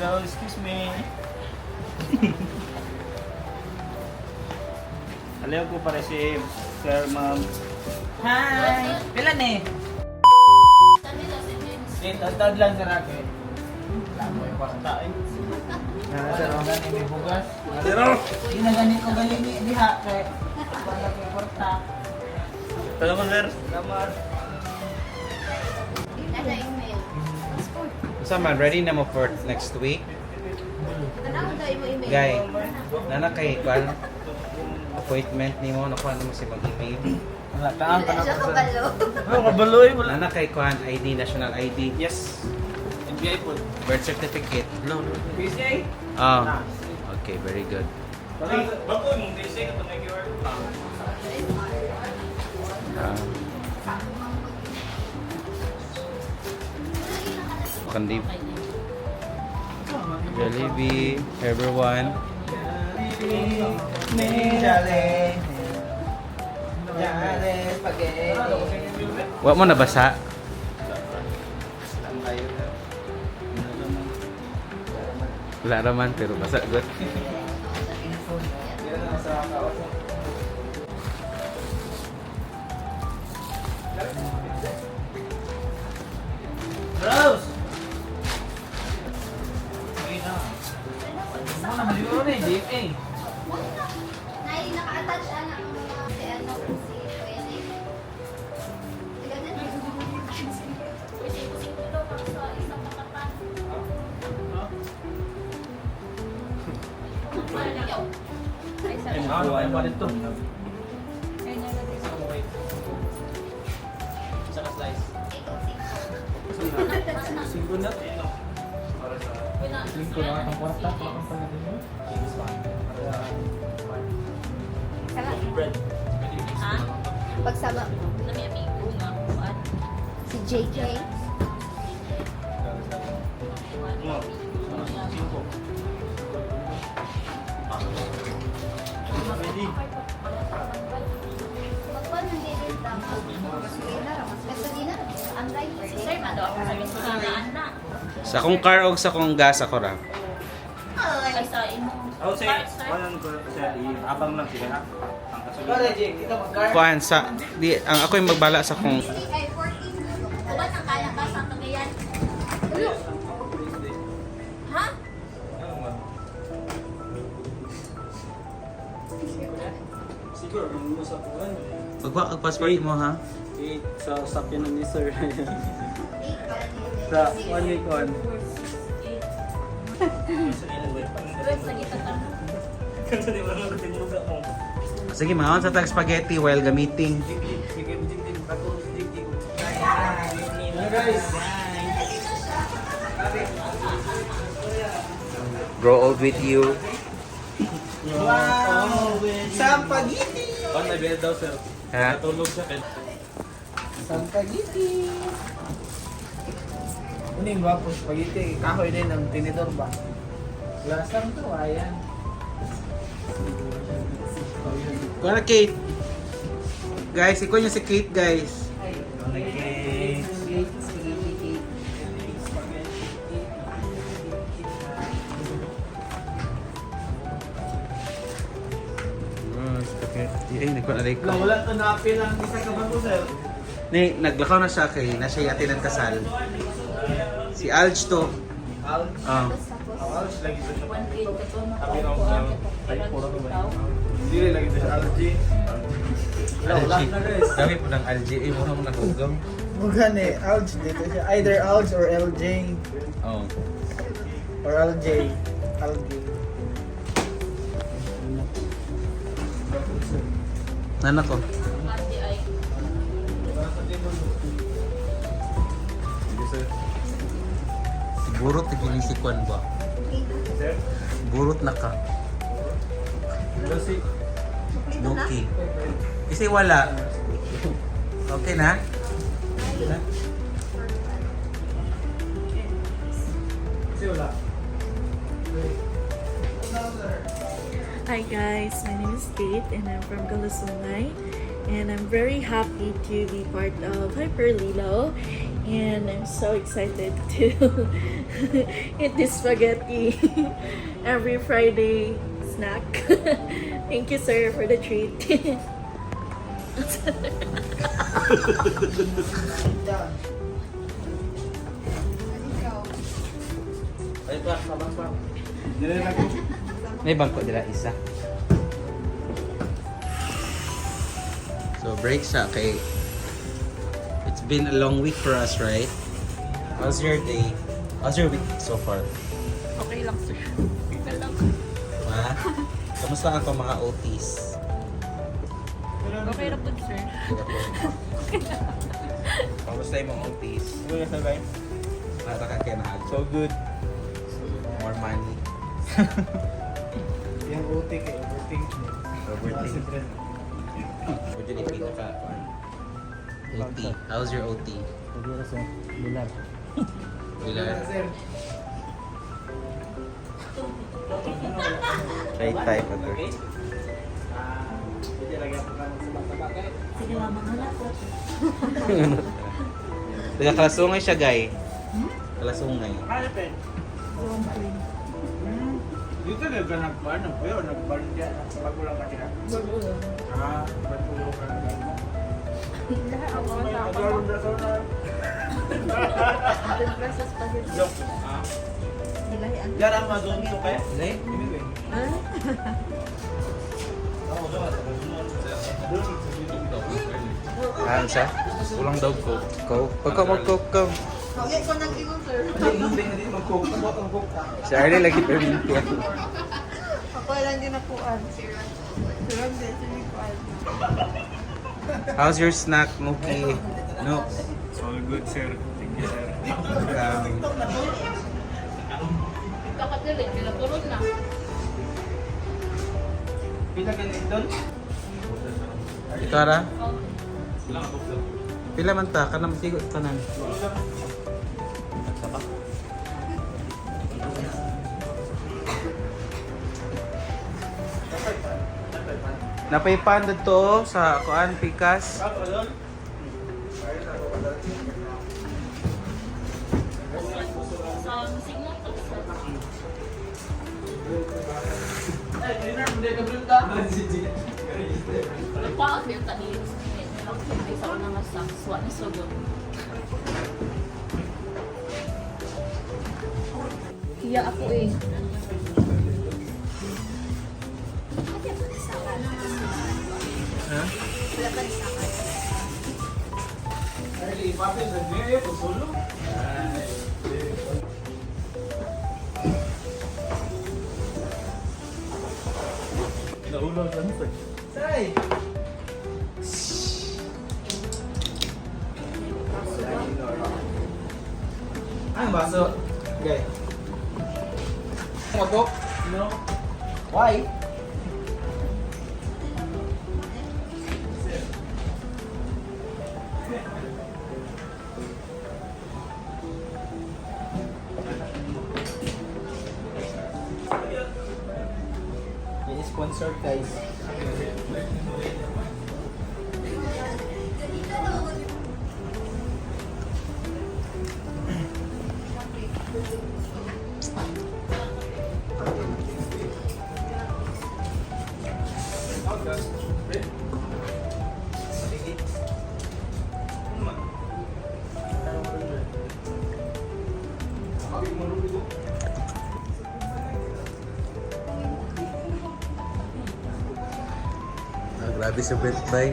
Hello, excuse me. Alayo ko para si Sir Ma'am. Hi! Kailan eh? Tawad lang sa racket. Lamo yung kwarta eh. Sir, gani may bugas. Sir, Hindi na ganit ko galini diha kay wala kay kwarta. talo ko sir. Salamat. Ada email. So man, ready na mo for next week? Tanawag daw mo email. Guy, nana kay kwan appointment nimo nakuha mo si mag-email. Wala, taan pa na Siya ko sir. kabalo. Oh, kabaloy. Wala. Nana kay kwan ID, national ID, Yes. NBI po. birth certificate. No. PCA? Ah. Okay, very good. Bago mong PCA ka may QR. Kandi Jollibee, everyone. Jale. Jale spaghetti. Wa mo nabasa? Wala naman, pero basa good. Rose! Ano na maligo na eh, DFA. Nay, naka-attach ana ang mga si ano si Kuya Nick. Tignan niyo. Ay, makakuha pa rin to. Isa ka slice. Singko na. Singko na ang kwarta. Pakang pagdating mo. Bread. Pagsaba mo. Si JK. Singko. Ready? Magpan hindi din tama. Mas kailan mas basta din na. Ang right. Sir, mado ako sa misunadaan na. Sa akong car og sa akong gas ako ra. Ay, sa imong I would say, parts, sir. walang ko sir, abang lang sila ha. Ang Wala kasunod. Jake, kita mag-car. Kuan sa di ang ako yung magbala sa akong Ay 14 euro. Kuban ang kaya ka sa Cagayan. Ha? Siguro, yung mo sa puwan. Pagwa ang passport mo ha. Sa sakyan ni sir. 8 para nila. Sa one week on. Web sa kita ka. Kansa di mo lang tinuga mo. Sige, mahon sa tag spaghetti while gamiting. Guys, Grow old with you. Wow! Sampagiti! on my bed daw sir. Ha? Natulog siya kay. Sampagiti! Ano yung gwapo spaghetti? Kahoy din ang tinidor ba? Lasang to, ayan. Kuha na Kate. Guys, ikaw niyo si Kate guys. Spaghetti. Ay, nagkuha na ko. Wala to na apil ang isa ka ba ko sir? Ni, naglakaw na siya kay nasa yati ng kasal. Si Alj to. Alj. Alj lagi to siya. 1 kid ka to. Sabi raw sa ay puro ko ba? Hindi rin lagi to siya Alj. Alj. Dami po ng Alj. Eh, muna mo nahugaw. Bukan eh, Alj dito siya. Either Alj or LJ. Oh. Or LJ. LJ. Nana ko. Ate ay. Sige sir. Burot na ginisikwan ba? Sir. Burot na ka. Lucy. Nuki. Kasi wala. Okay na? Kasi wala. Hi guys, my name is Kate and I'm from Kalasungay and I'm very happy to be part of Hyper Lilo And I'm so excited to eat this spaghetti every Friday snack. Thank you, sir, for the treat. Ay pa, sabang pa. May bangko dila isa. So break siya kay it's been a long week for us, right? How's your day? How's your week so far? Okay lang, sir. Okay lang. Ha? Kamusta ako mga OTs? Okay lang po, sir. Kamusta yung mga OTs? Wala sa guys. Nata ka kaya na So good. more money. Yung OT kay overthink. Overthink. Pwede yung pinaka OT. How's your OT? Pwede na sir. Bilag. Bilang? Try type ito. Hindi lagi ako ka magsabak-sabak kay. Sige, mama, wala po. Taga Kalasungay siya, guy. Kalasungay. Ano pen? Dito na ka nagpano, pero nagpano dyan. Bago lang ka sila. Bago ka lang ka. Lahat ako ang tao. Nagkaroon na sa na. 100 pesos pa din. Joke. Nilay ang Yan ang madun to kaya? Hindi? Ano siya? Ulang daw Coke. Coke? Pagka mag-Coke ka. Hindi mag-cook. Ang cook ka. Si Arlie lagi perminti. Ako lang din nakuan. Surang din, sinikuan. How's your snack, Nuki? No. All good sir. Thank you sir. kakadili. Pinapurot na. Pila ka nito? Tara. Pila man ta? Kanang sigot tanan. Napaypan dito sa kuan Pikas. Sa signo to, sir. Paos yung tani. Ay, sa unang masak. Suwa na sugod. Iya ako eh. Ha? Naulaw lang sir. Say! Ano baso? Okay. Motok? No. Why? Ini sponsored guys. Grabe sa birthday.